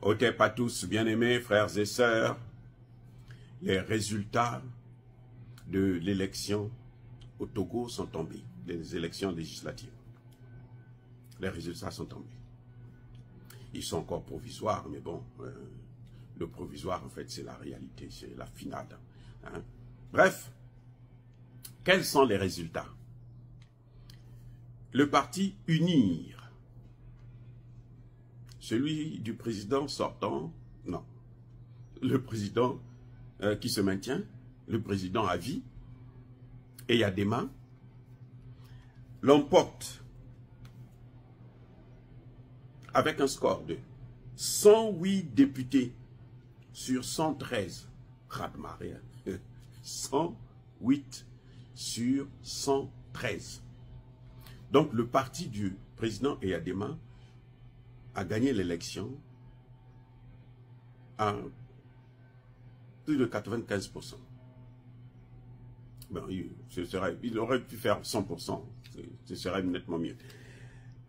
Otep à tous, bien-aimés, frères et sœurs, les résultats de l'élection au Togo sont tombés, les élections législatives. Les résultats sont tombés. Ils sont encore provisoires, mais bon, le provisoire, en fait, c'est la réalité, c'est la finale. Hein. Bref, quels sont les résultats? Le parti UNIR, celui du président sortant, non. Le président qui se maintient, le président à vie, Eyadema, l'emporte avec un score de 108 députés sur 113. 108 sur 113. Donc le parti du président Eyadema a gagné l'élection à plus de 95%. Ben, il aurait pu faire 100%, ce serait nettement mieux.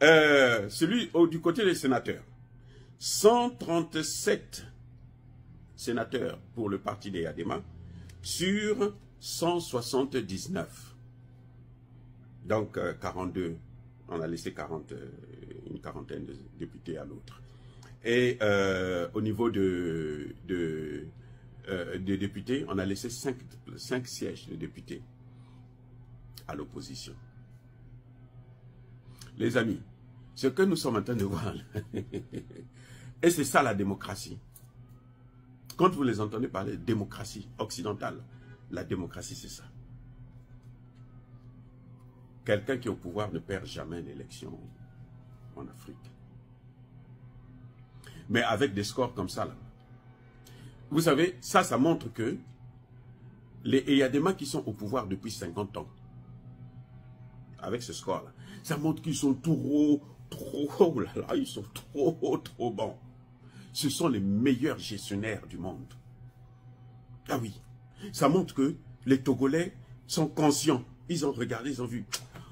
Celui du côté des sénateurs, 137 sénateurs pour le parti d'Eyadema sur 179. Donc 42, on a laissé une quarantaine de députés à l'autre. Et au niveau de députés, on a laissé 5 sièges de députés à l'opposition. Les amis, ce que nous sommes en train de voir, et c'est ça la démocratie. Quand vous les entendez parler de démocratie occidentale, la démocratie c'est ça. Quelqu'un qui est au pouvoir ne perd jamais l'élection en Afrique. Mais avec des scores comme ça, là, vous savez, ça montre que les Eyadema qui sont au pouvoir depuis 50 ans, avec ce score-là, ça montre qu'ils sont trop, oh là là, ils sont trop bons. Ce sont les meilleurs gestionnaires du monde. Ah oui, ça montre que les Togolais sont conscients. Ils ont regardé, ils ont vu,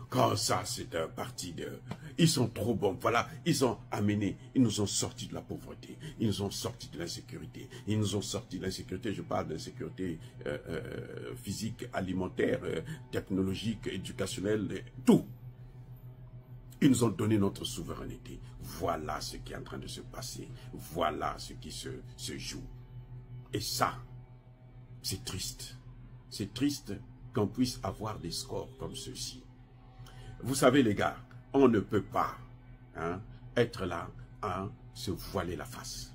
quand ça c'est un parti de... Ils sont trop bons, voilà, ils ont amené, ils nous ont sortis de la pauvreté, ils nous ont sortis de l'insécurité, ils nous ont sortis de l'insécurité, je parle d'insécurité physique, alimentaire, technologique, éducationnelle, tout. Ils nous ont donné notre souveraineté. Voilà ce qui est en train de se passer, voilà ce qui se joue. Et ça, c'est triste. C'est triste qu'on puisse avoir des scores comme ceux-ci. Vous savez les gars, on ne peut pas être là à se voiler la face.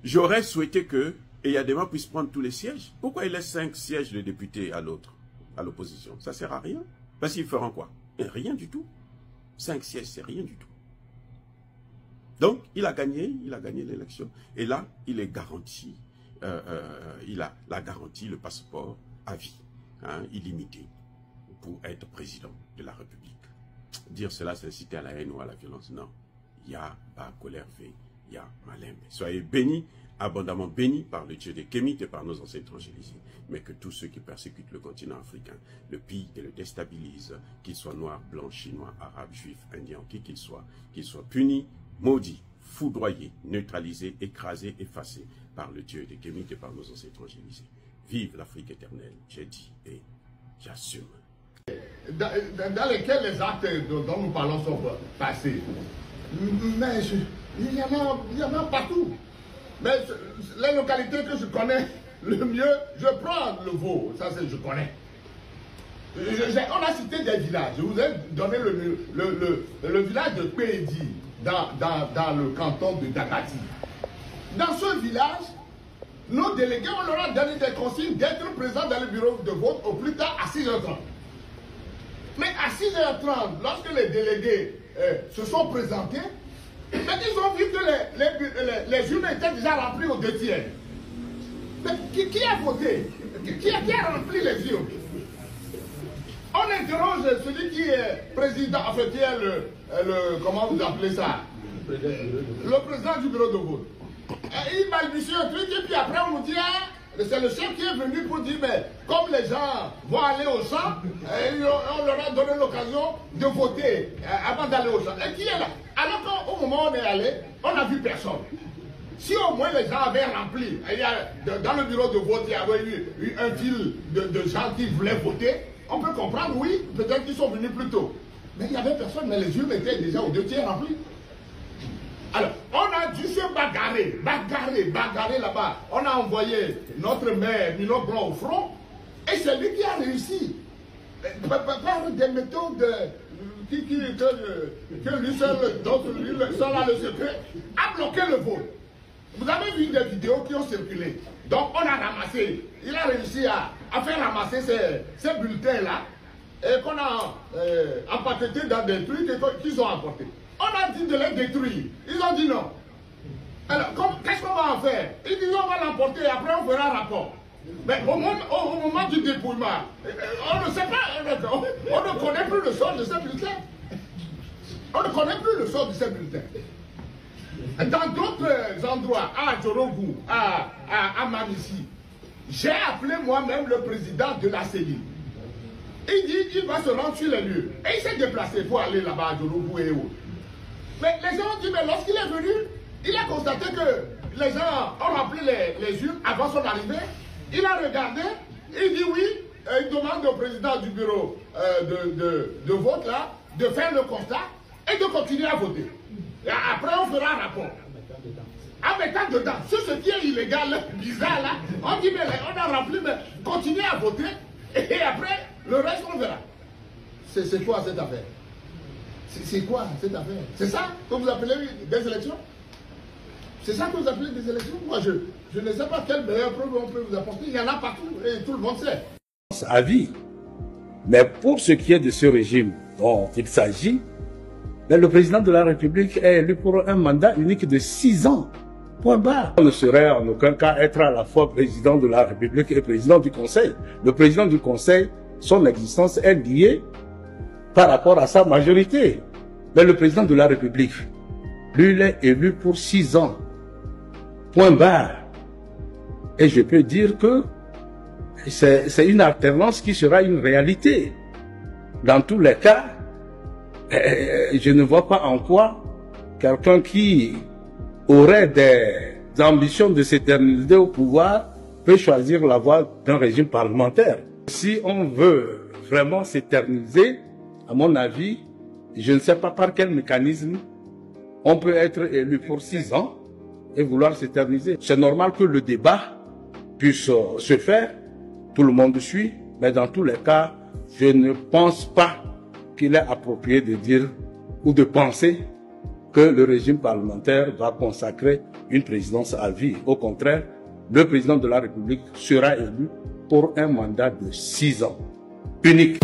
J'aurais souhaité que Eyadema puisse prendre tous les sièges. Pourquoi il laisse 5 sièges de députés à l'autre, à l'opposition? Ça ne sert à rien. Parce qu'ils feront quoi? Rien du tout. 5 sièges, c'est rien du tout. Donc, il a gagné l'élection. Et là, il est garanti, il a la garantie, le passeport à vie, illimité, pour être président de la République. Dire cela, c'est inciter à la haine ou à la violence. Non. Il y a pas colère V, il y a Malembe. Soyez bénis, abondamment bénis par le Dieu des Kémites et par nos ancêtres évangélisés. Mais que tous ceux qui persécutent le continent africain, le pillent et le déstabilisent, qu'ils soient noirs, blancs, chinois, arabes, juifs, indiens, qui qu'ils soient punis, maudits, foudroyés, neutralisés, écrasés, effacés par le Dieu des Kémites et par nos ancêtres évangélisés. Vive l'Afrique éternelle, j'ai dit et j'assume. Dans lesquels les actes dont nous parlons sont passés. Mais il y en a partout. Mais les localités que je connais le mieux, je prends le veau, ça je connais. On a cité des villages. Je vous ai donné le village de Pédi dans le canton de Dagati. Dans ce village, nos délégués, on leur a donné des consignes d'être présents dans le bureau de vote au plus tard à 6h30. Mais à 6h30, lorsque les délégués se sont présentés, ils ont vu que les urnes étaient déjà remplies aux 2/3. Mais qui a voté? Qui a rempli les urnes? On interroge celui qui est président, enfin qui est comment vous appelez ça? Le président du bureau de vote. Et il balbutie un truc et puis après on nous dit, c'est le chef qui est venu pour dire, mais comme les gens vont aller au champ, on leur a donné l'occasion de voter avant d'aller au champ. Et qui est là? Alors qu'on au moment où on est allé, on n'a vu personne. Si au moins les gens avaient rempli, dans le bureau de vote, il y avait eu un fil de gens qui voulaient voter, on peut comprendre, oui, peut-être qu'ils sont venus plus tôt. Mais il n'y avait personne, mais les urnes étaient déjà aux 2 tiers remplies. Alors, on a dû se bagarrer là-bas. On a envoyé notre maire, Milo Blanc, au front, et c'est lui qui a réussi. Par des méthodes que lui seul, lui seul a le secret, a bloqué le vote. Vous avez vu des vidéos qui ont circulé. Donc, on a ramassé, il a réussi à faire ramasser ces bulletins-là, et qu'on a empaquetés dans des trucs qu'ils ont apportés. On a dit de les détruire. Ils ont dit non. Alors, qu'est-ce qu'on va en faire? Ils disent on va l'emporter et après on fera rapport. Mais au moment du dépouillement, on ne sait pas, on ne connaît plus le sort de ces bulletins. On ne connaît plus le sort de ces bulletins. Dans d'autres endroits, à Djorougou, à Mamissi, j'ai appelé moi-même le président de la CENI. Il dit qu'il va se rendre sur les lieux. Et il s'est déplacé pour aller là-bas à Djorougou et autres. Mais les gens ont dit, mais lorsqu'il est venu, il a constaté que les gens ont rempli les urnes avant son arrivée. Il a regardé, il dit oui, il demande au président du bureau de vote là, de faire le constat et de continuer à voter. Et après, on fera un rapport. En mettant dedans, sur ce qui est illégal, bizarre là, on dit, mais on a rempli, mais continuez à voter et après, le reste, on verra. C'est quoi cette affaire? C'est quoi cette affaire? C'est ça que vous appelez des élections? C'est ça que vous appelez des élections? Moi, je ne sais pas quelle meilleure preuve on peut vous apporter. Il y en a partout et tout le monde sait. À vie. Mais pour ce qui est de ce régime dont il s'agit, le président de la République est élu pour un mandat unique de 6 ans. Point barre. On ne saurait en aucun cas être à la fois président de la République et président du Conseil. Le président du Conseil, son existence est liée par rapport à sa majorité. Mais le président de la République, lui, il est élu pour 6 ans. Point barre. Et je peux dire que c'est une alternance qui sera une réalité. Dans tous les cas, je ne vois pas en quoi quelqu'un qui aurait des ambitions de s'éterniser au pouvoir peut choisir la voie d'un régime parlementaire. Si on veut vraiment s'éterniser, à mon avis, je ne sais pas par quel mécanisme on peut être élu pour 6 ans et vouloir s'éterniser. C'est normal que le débat puisse se faire, tout le monde suit, mais dans tous les cas, je ne pense pas qu'il est approprié de dire ou de penser que le régime parlementaire va consacrer une présidence à vie. Au contraire, le président de la République sera élu pour un mandat de 6 ans, unique.